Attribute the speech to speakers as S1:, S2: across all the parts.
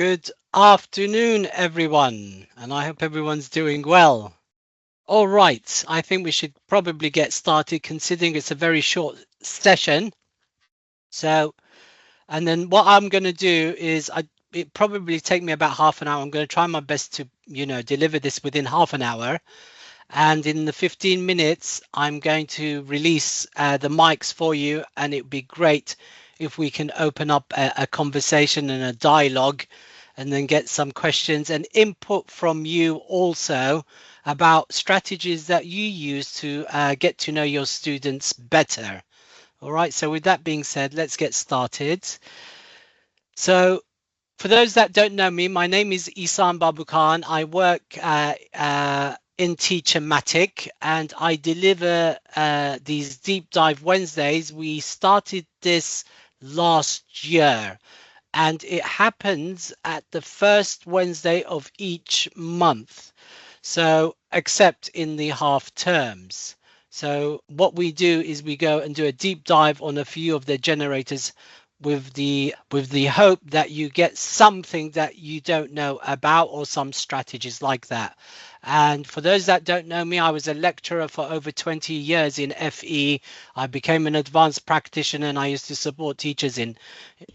S1: Good afternoon, everyone, and I hope everyone's doing well. All right, I think we should probably get started considering it's a very short session. So, and then what I'm going to do is it probably take me about half an hour. I'm going to try my best to, deliver this within half an hour. And in the 15 minutes, I'm going to release the mics for you, and it would be great if we can open up a conversation and a dialogue and then get some questions and input from you also about strategies that you use to get to know your students better. All right, so with that being said, let's get started. So for those that don't know me, my name is Isan Babu Khan. I work in Teachermatic, and I deliver these deep dive Wednesdays. We started this last year, and it happens at the first Wednesday of each month. So, except in the half terms. So what we do is we go and do a deep dive on a few of the generators with the hope that you get something that you don't know about or some strategies like that. And for those that don't know me, I was a lecturer for over 20 years in FE. I became an advanced practitioner, and I used to support teachers in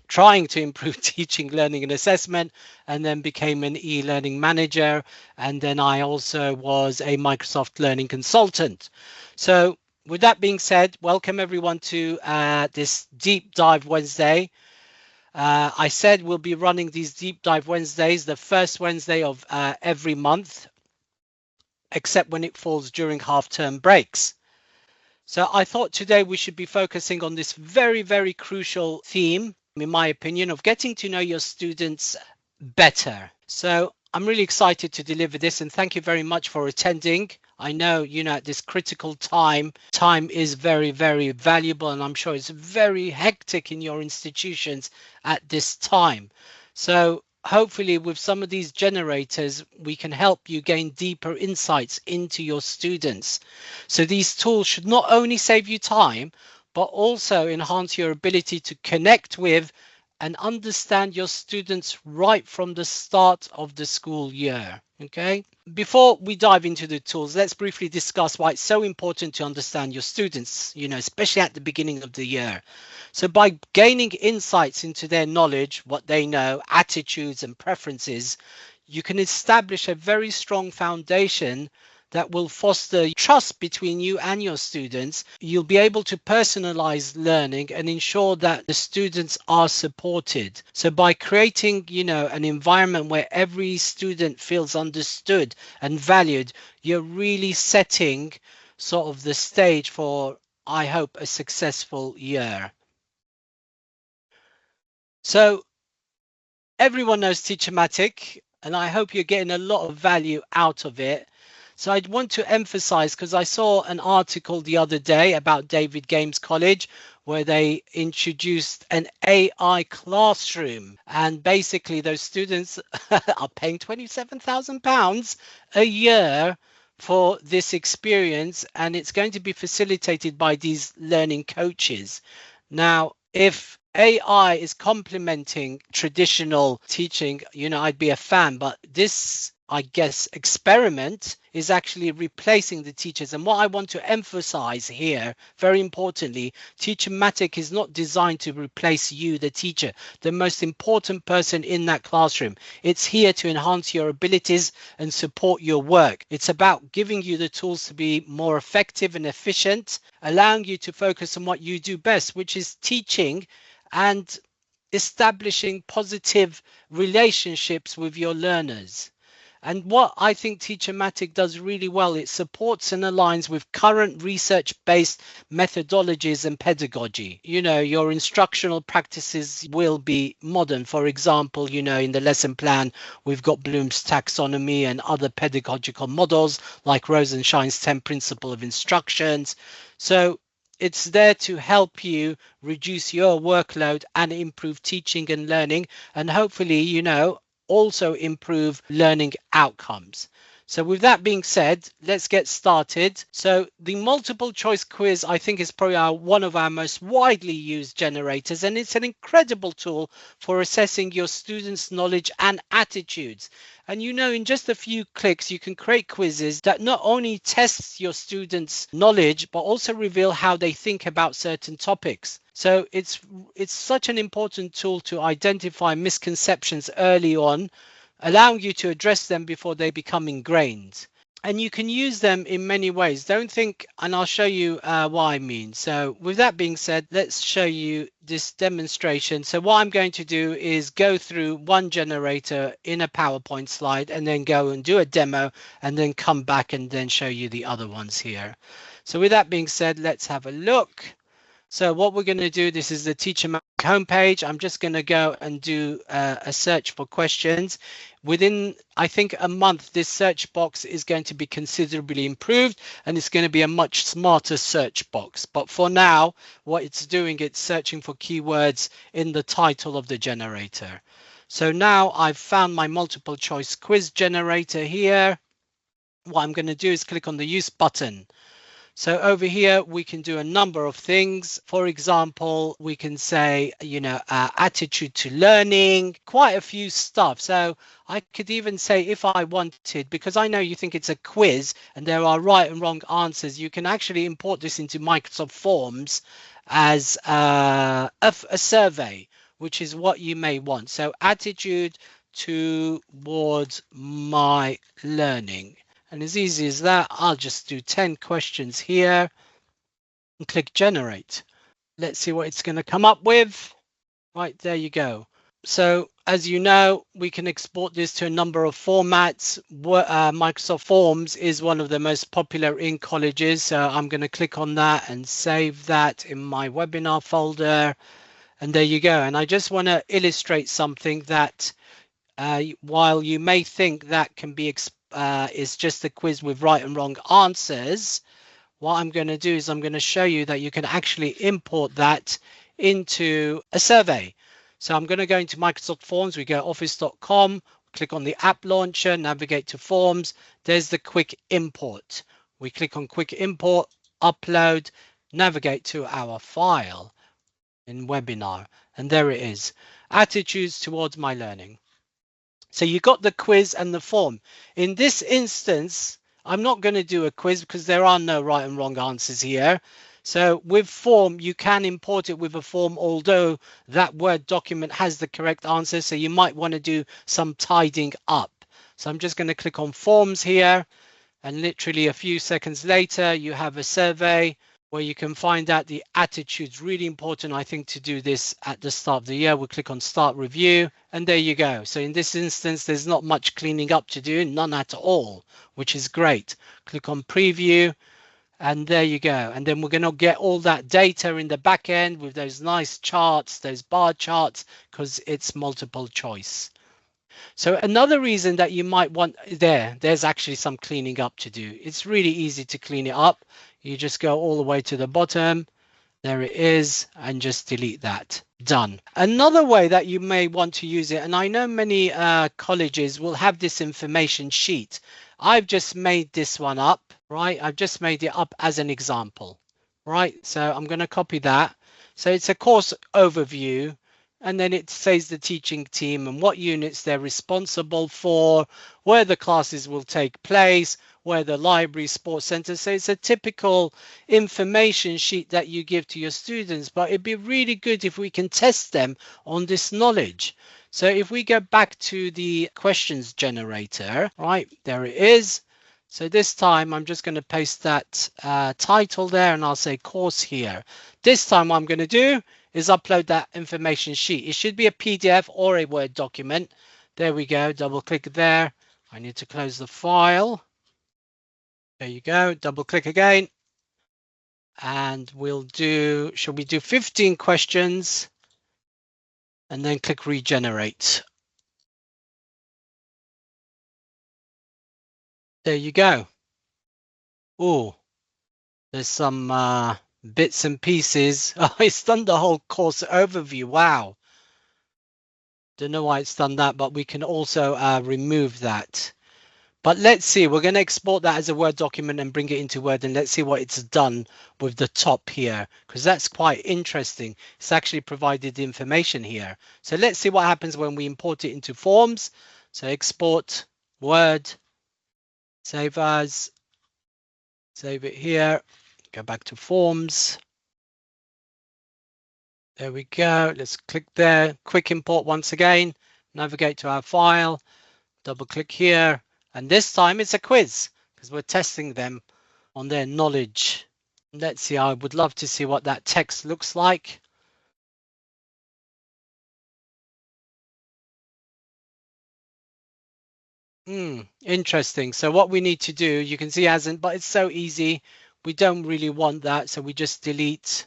S1: trying to improve teaching, learning and assessment, and then became an e-learning manager. And then I also was a Microsoft Learning consultant. So with that being said, welcome everyone to this Deep Dive Wednesday. I said we'll be running these Deep Dive Wednesdays the first Wednesday of every month, except when it falls during half-term breaks. So I thought today we should be focusing on this very, very crucial theme, in my opinion, of getting to know your students better. So I'm really excited to deliver this, and thank you very much for attending. I know, at this critical time is very, very valuable, and I'm sure it's very hectic in your institutions at this time. So hopefully with some of these generators, we can help you gain deeper insights into your students. So these tools should not only save you time, but also enhance your ability to connect with and understand your students right from the start of the school year. Okay, before we dive into the tools, let's briefly discuss why it's so important to understand your students, especially at the beginning of the year. So by gaining insights into their knowledge, what they know, attitudes and preferences, you can establish a very strong foundation that will foster trust between you and your students. You'll be able to personalize learning and ensure that the students are supported. So by creating, an environment where every student feels understood and valued, you're really setting sort of the stage for, I hope, a successful year. So everyone knows Teachermatic, and I hope you're getting a lot of value out of it. So I'd want to emphasize, because I saw an article the other day about David Games College, where they introduced an AI classroom. And basically those students are paying £27,000 a year for this experience. And it's going to be facilitated by these learning coaches. Now, if AI is complementing traditional teaching, I'd be a fan, but this, I guess, experiment is actually replacing the teachers. And what I want to emphasize here, very importantly, Teachermatic is not designed to replace you, the teacher, the most important person in that classroom. It's here to enhance your abilities and support your work. It's about giving you the tools to be more effective and efficient, allowing you to focus on what you do best, which is teaching and establishing positive relationships with your learners. And what I think Teachermatic does really well, it supports and aligns with current research-based methodologies and pedagogy. Your instructional practices will be modern. For example, in the lesson plan, we've got Bloom's taxonomy and other pedagogical models like Rosenshine's 10 principle of instructions. So it's there to help you reduce your workload and improve teaching and learning, and hopefully, also improve learning outcomes. So with that being said, let's get started. So the multiple choice quiz, I think, is probably one of our most widely used generators, and it's an incredible tool for assessing your students' knowledge and attitudes. And you know, in just a few clicks, you can create quizzes that not only test your students' knowledge, but also reveal how they think about certain topics. So it's such an important tool to identify misconceptions early on, allowing you to address them before they become ingrained. And you can use them in many ways. Don't think, and I'll show you what I mean. So with that being said, let's show you this demonstration. So what I'm going to do is go through one generator in a PowerPoint slide and then go and do a demo and then come back and then show you the other ones here. So with that being said, let's have a look. So what we're going to do, this is the Teacher Magic homepage. I'm just going to go and do a search for questions. Within, I think, a month, this search box is going to be considerably improved and it's going to be a much smarter search box. But for now, what it's doing, it's searching for keywords in the title of the generator. So now I've found my multiple choice quiz generator here. What I'm going to do is click on the use button. So over here, we can do a number of things. For example, we can say, you know, attitude to learning, quite a few stuff. So I could even say if I wanted, because I know you think it's a quiz and there are right and wrong answers, you can actually import this into Microsoft Forms as a survey, which is what you may want. So attitude towards my learning. And as easy as that, I'll just do 10 questions here and click generate. Let's see what it's going to come up with. Right, there you go. So as you know, we can export this to a number of formats. Microsoft Forms is one of the most popular in colleges. So I'm going to click on that and save that in my webinar folder. And there you go. And I just want to illustrate something that while you may think that can be is just a quiz with right and wrong answers, what I'm going to do is I'm going to show you that you can actually import that into a survey. So I'm going to go into Microsoft Forms. We go office.com, click on the app launcher, navigate to Forms. There's the quick import. We click on quick import, upload, navigate to our file in webinar, and there it is. Attitudes towards my learning. So you got the quiz and the form. In this instance, I'm not going to do a quiz because there are no right and wrong answers here. So with form, you can import it with a form, although that Word document has the correct answer. So you might want to do some tidying up. So I'm just going to click on Forms here. And literally a few seconds later, you have a survey where you can find out the attitudes. Really important, I think, to do this at the start of the year. We'll click on Start Review, and there you go. So in this instance, there's not much cleaning up to do, none at all, which is great. Click on Preview, and there you go. And then we're going to get all that data in the back end with those nice charts, those bar charts, because it's multiple choice. So another reason that you might want there's actually some cleaning up to do. It's really easy to clean it up. You just go all the way to the bottom. There it is, and just delete that. Done. Another way that you may want to use it, and I know many colleges will have this information sheet. I've just made this one up, right? I've just made it up as an example, right? So I'm going to copy that. So it's a course overview. And then it says the teaching team and what units they're responsible for, where the classes will take place, where the library, sports center. So it's a typical information sheet that you give to your students, but it'd be really good if we can test them on this knowledge. So if we go back to the questions generator, right, there it is. So this time I'm just going to paste that title there and I'll say course here. This time what I'm going to do is upload that information sheet. It should be a PDF or a Word document. There we go. Double click there. I need to close the file. There you go. Double click again. And we'll do, shall we do 15 questions? And then click regenerate. There you go. Oh, there's some bits and pieces. Oh, it's done the whole course overview. Wow. Don't know why it's done that, but we can also remove that. But let's see, we're going to export that as a Word document and bring it into Word, and let's see what it's done with the top here, because that's quite interesting. It's actually provided the information here. So let's see what happens when we import it into Forms. So export Word, save as, save it here, go back to Forms. There we go. Let's click there. Quick import once again. Navigate to our file, double click here, and this time it's a quiz because we're testing them on their knowledge. Let's see, I would love to see what that text looks like. Interesting. So what we need to do, you can see hasn't, but it's so easy. We don't really want that, so we just delete,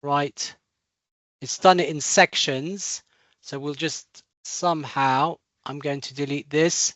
S1: right? It's done it in sections. So we'll just somehow, I'm going to delete this.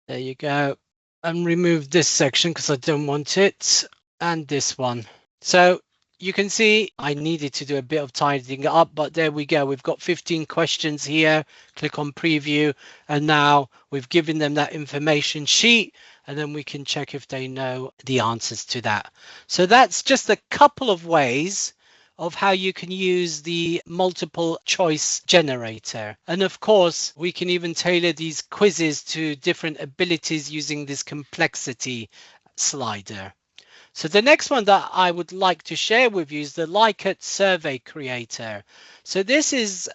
S1: There you go. And remove this section because I don't want it. And this one. So you can see I needed to do a bit of tidying up, but there we go. We've got 15 questions here. Click on preview. And now we've given them that information sheet, and then we can check if they know the answers to that. So that's just a couple of ways of how you can use the multiple choice generator. And of course, we can even tailor these quizzes to different abilities using this complexity slider. So the next one that I would like to share with you is the Likert Survey Creator. So this is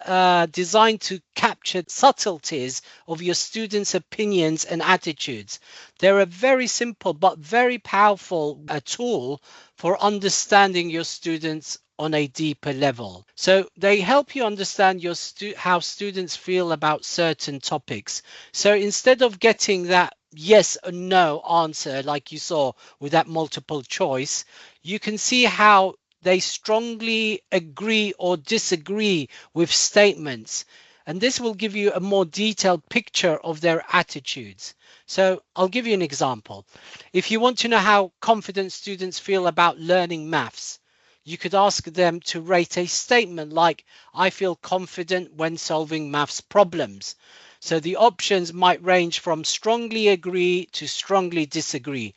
S1: designed to capture subtleties of your students' opinions and attitudes. They're a very simple but very powerful tool for understanding your students on a deeper level. So they help you understand your how students feel about certain topics. So instead of getting that yes or no answer like you saw with that multiple choice, you can see how they strongly agree or disagree with statements, and this will give you a more detailed picture of their attitudes. So I'll give you an example. If you want to know how confident students feel about learning maths, you could ask them to rate a statement like, I feel confident when solving maths problems. So the options might range from strongly agree to strongly disagree.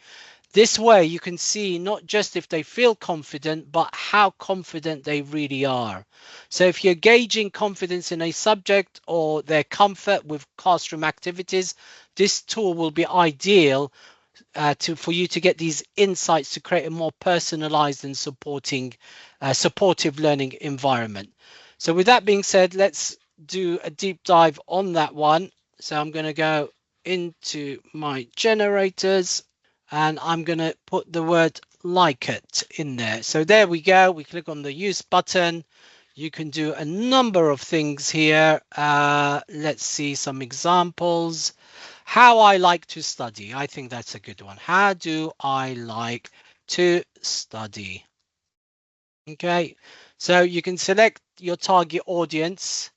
S1: This way you can see not just if they feel confident, but how confident they really are. So if you're gauging confidence in a subject or their comfort with classroom activities, this tool will be ideal for you to get these insights to create a more personalized and supportive learning environment. So with that being said, let's do a deep dive on that one. So I'm going to go into my generators and I'm going to put the word Likert in there. So there we go. We click on the use button. You can do a number of things here. Let's see some examples. How I like to study. I think that's a good one. How do I like to study? Okay, so you can select your target audience.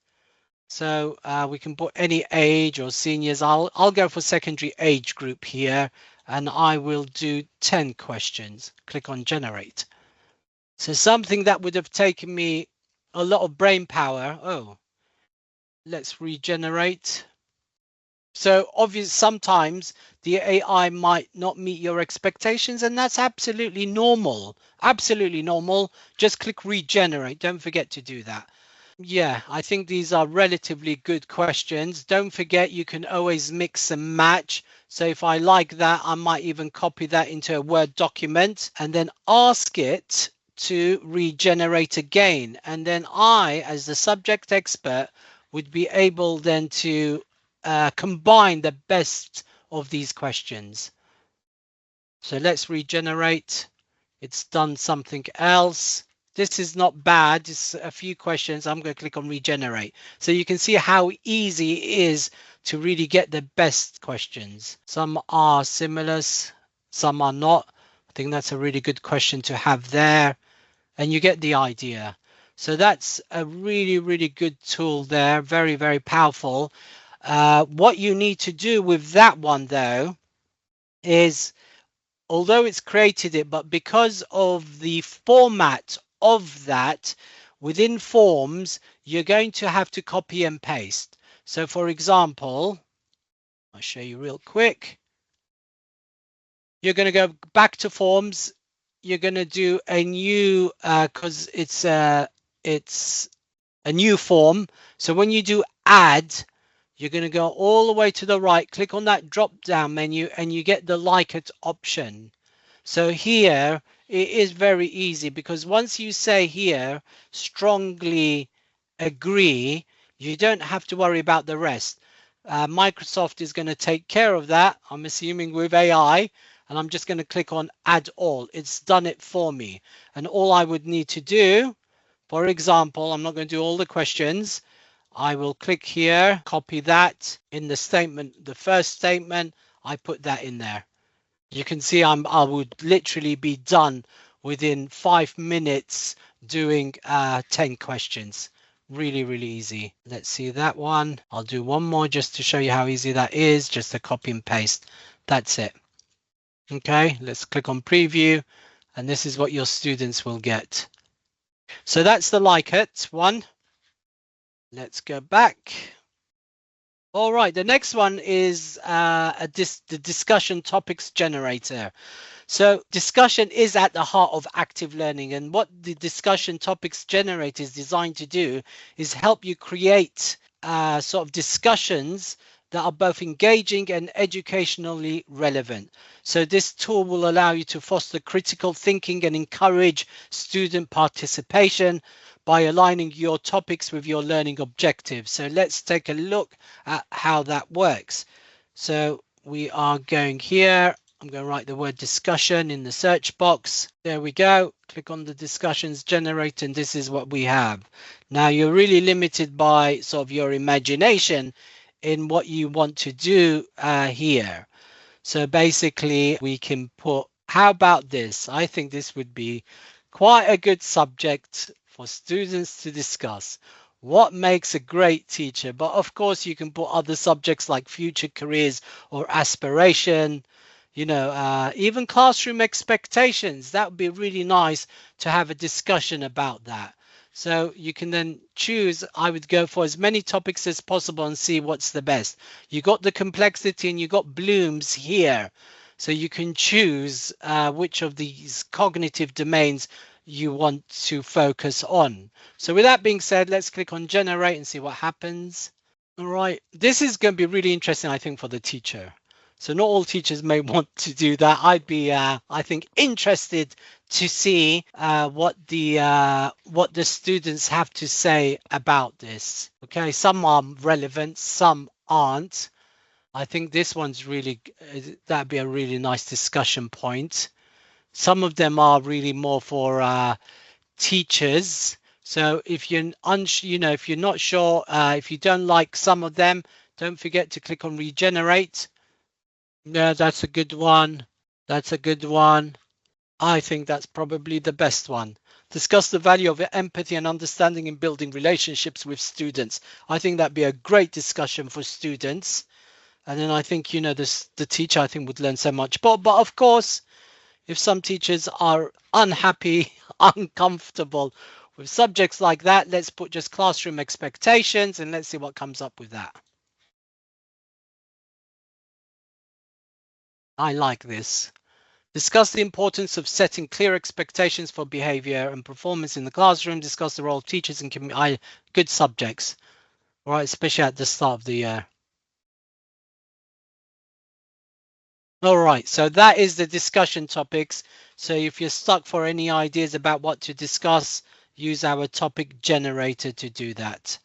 S1: So we can put any age or seniors. I'll go for secondary age group here, and I will do 10 questions. Click on generate. So something that would have taken me a lot of brain power. Oh, let's regenerate. So obviously, sometimes the AI might not meet your expectations, and that's absolutely normal. Absolutely normal. Just click regenerate. Don't forget to do that. Yeah, I think these are relatively good questions. Don't forget you can always mix and match. So if I like that, I might even copy that into a Word document and then ask it to regenerate again. And then I, as the subject expert, would be able then to combine the best of these questions. So let's regenerate. It's done something else. This is not bad. Just a few questions. I'm going to click on regenerate. So you can see how easy it is to really get the best questions. Some are similar, some are not. I think that's a really good question to have there. And you get the idea. So that's a really, really good tool there. Very, very powerful. What you need to do with that one, though, is although it's created it, but because of the format of that within Forms, you're going to have to copy and paste. So for example, I'll show you real quick. You're going to go back to forms. You're going to do a new, because it's a new form. So when you do add, you're going to go all the way to the right, click on that drop down menu, and you get the like it option. So here it is very easy, because once you say here strongly agree, you don't have to worry about the rest. Microsoft is going to take care of that, I'm assuming, with AI, and I'm just going to click on add all. It's done it for me, and all I would need to do, for example, I'm not going to do all the questions. I will click here, copy that in the statement, the first statement, I put that in there. You can see I would literally be done within 5 minutes doing 10 questions. Really, really easy. Let's see that one. I'll do one more just to show you how easy that is. Just a copy and paste. That's it. Okay, let's click on preview, and this is what your students will get. So that's the like it one. Let's go back. All right, the next one is the discussion topics generator. So discussion is at the heart of active learning, and what the discussion topics generator is designed to do is help you create sort of discussions that are both engaging and educationally relevant. So this tool will allow you to foster critical thinking and encourage student participation by aligning your topics with your learning objectives. So let's take a look at how that works. So we are going here. I'm going to write the word discussion in the search box. There we go. Click on the discussions generator, and this is what we have. Now you're really limited by sort of your imagination in what you want to do here. So basically we can put, how about this? I think this would be quite a good subject for students to discuss. What makes a great teacher? But of course you can put other subjects like future careers or aspiration, even classroom expectations. That would be really nice to have a discussion about that. So you can then choose. I would go for as many topics as possible and see what's the best. You got the complexity and you got Bloom's here. So you can choose which of these cognitive domains you want to focus on. So with that being said, let's click on generate and see what happens. All right, this is going to be really interesting, I think, for the teacher. So not all teachers may want to do that. I'd be, I think, interested to see what the students have to say about this. Okay, some are relevant, some aren't. I think this one's really, that'd be a really nice discussion point. Some of them are really more for teachers. So if you're if you're not sure, if you don't like some of them, don't forget to click on regenerate. Yeah, that's a good one. That's a good one. I think that's probably the best one. Discuss the value of empathy and understanding in building relationships with students. I think that'd be a great discussion for students. And then I think, the teacher, I think, would learn so much. But of course, if some teachers are unhappy, uncomfortable with subjects like that, let's put just classroom expectations and let's see what comes up with that. I like this. Discuss the importance of setting clear expectations for behavior and performance in the classroom. Discuss the role of teachers and good subjects, right? Especially at the start of the year. All right, so that is the discussion topics. So if you're stuck for any ideas about what to discuss, use our topic generator to do that.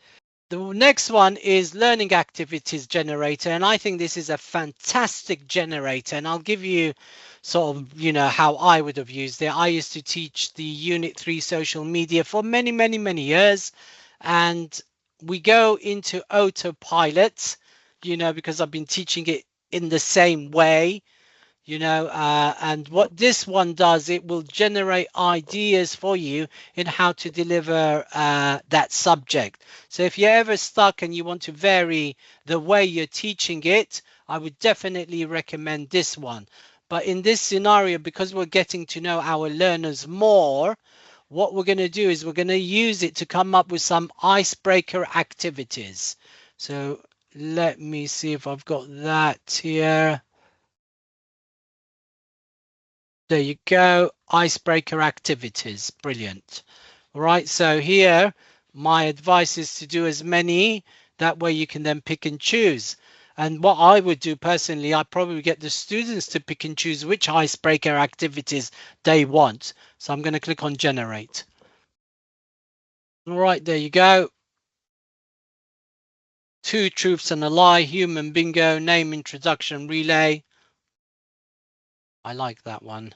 S1: The next one is learning activities generator, and I think this is a fantastic generator, and I'll give you sort of how I would have used it. I used to teach the Unit 3 social media for many years, and we go into autopilot because I've been teaching it in the same way. And what this one does, it will generate ideas for you in how to deliver that subject. So if you're ever stuck and you want to vary the way you're teaching it, I would definitely recommend this one. But in this scenario, because we're getting to know our learners more, what we're going to do is we're going to use it to come up with some icebreaker activities. So let me see if I've got that here. There you go. Icebreaker activities. Brilliant. All right. So here, my advice is to do as many. That way you can then pick and choose. And what I would do personally, I probably get the students to pick and choose which icebreaker activities they want. So I'm going to click on generate. All right, there you go. 2 truths and a lie, human bingo, name introduction relay. I like that one.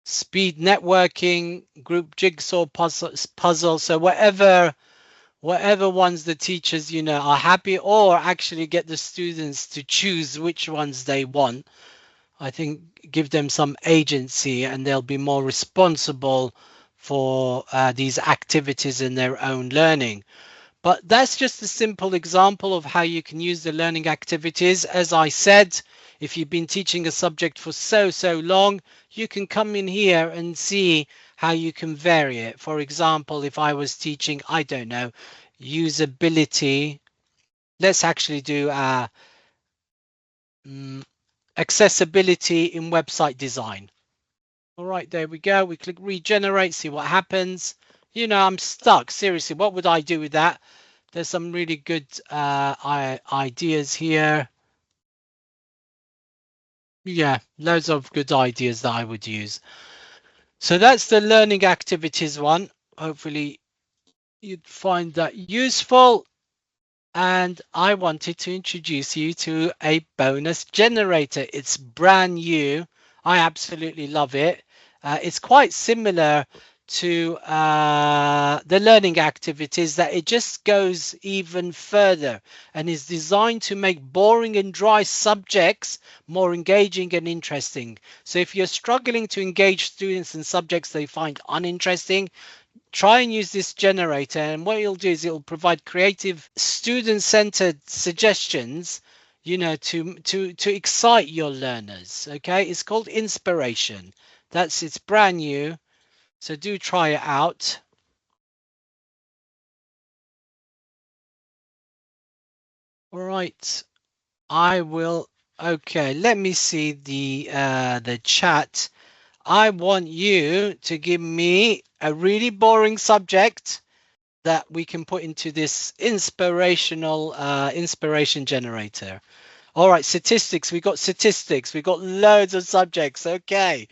S1: Speed networking, group jigsaw puzzle. So whatever ones the teachers, are happy, or actually get the students to choose which ones they want. I think give them some agency and they'll be more responsible for these activities in their own learning. But that's just a simple example of how you can use the learning activities. As I said, if you've been teaching a subject for so long, you can come in here and see how you can vary it. For example, if I was teaching, I don't know, usability, let's actually do accessibility in website design. All right, there we go. We click regenerate, see what happens. I'm stuck. Seriously, what would I do with that? There's some really good ideas here. Yeah, loads of good ideas that I would use. So that's the learning activities one. Hopefully you'd find that useful. And I wanted to introduce you to a bonus generator. It's brand new. I absolutely love it. It's quite similar to the learning activities, that it just goes even further and is designed to make boring and dry subjects more engaging and interesting. So if you're struggling to engage students in subjects they find uninteresting, try and use this generator, and what it'll do is it'll provide creative, student-centered suggestions, to excite your learners. Okay, it's called Inspiration. It's brand new, so do try it out. All right, I will. Okay, let me see the chat. I want you to give me a really boring subject that we can put into this inspirational inspiration generator. All right, statistics. We got statistics. We got loads of subjects. Okay.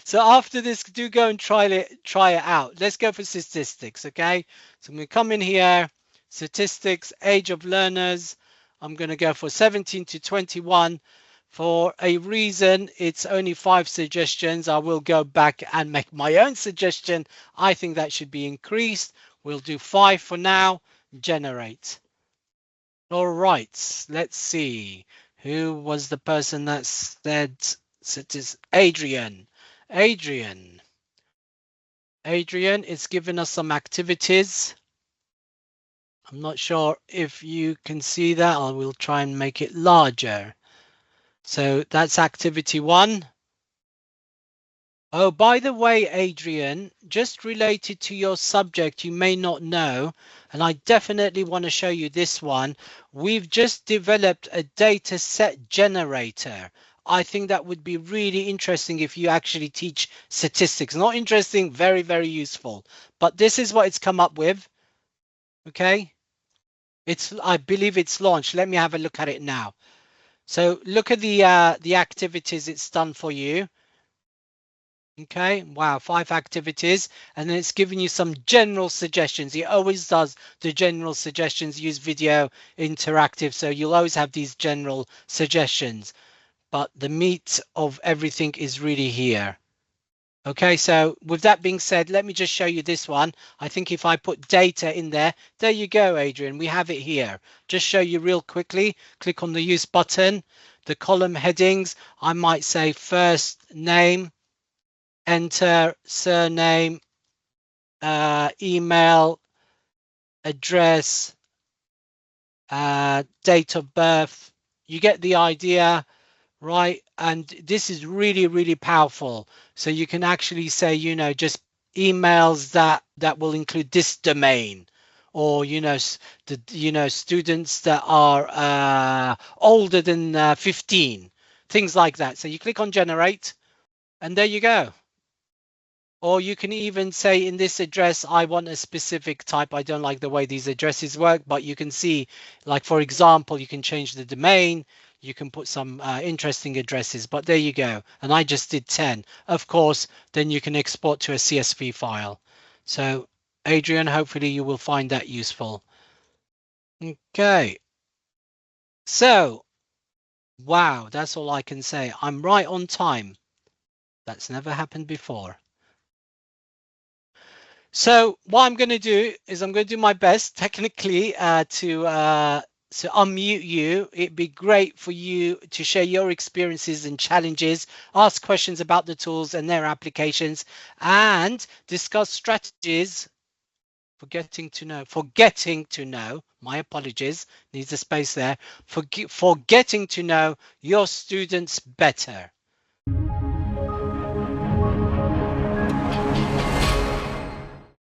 S1: So after this, do go and try it out. Let's go for statistics. Okay. So I'm going to come in here. Statistics, age of learners. I'm going to go for 17 to 21. For a reason, it's only 5 suggestions. I will go back and make my own suggestion. I think that should be increased. We'll do 5 for now. Generate. All right, let's see. Who was the person that said it is Adrian? Adrian is giving us some activities. I'm not sure if you can see that. I will try and make it larger. So that's activity 1. Oh, by the way, Adrian, just related to your subject, you may not know, and I definitely want to show you this one. We've just developed a data set generator. I think that would be really interesting if you actually teach statistics. Not interesting, very, very useful. But this is what it's come up with. Okay. I believe it's launched. Let me have a look at it now. So look at the activities it's done for you. Okay, wow, 5 activities, and then it's giving you some general suggestions. It always does the general suggestions, use video interactive, so you'll always have these general suggestions, but the meat of everything is really here. Okay, so with that being said, let me just show you this one. I think if I put data in there you go, Adrian, we have it here. Just show you real quickly. Click on the use button, the column headings. I might say first name, enter surname, email, address, date of birth. You get the idea, right? And this is really, really powerful. So you can actually say, just emails that will include this domain, or students that are older than 15, things like that. So you click on generate. And there you go. Or you can even say in this address, I want a specific type. I don't like the way these addresses work, but you can see, like, for example, you can change the domain. You can put some interesting addresses, but there you go. And I just did 10. Of course, then you can export to a CSV file. So, Adrian, hopefully you will find that useful. Okay. So, wow, that's all I can say. I'm right on time. That's never happened before. So what I'm going to do is I'm going to do my best technically to unmute you. It'd be great for you to share your experiences and challenges, ask questions about the tools and their applications, and discuss strategies for getting to know, my apologies, needs a space there, for getting to know your students better.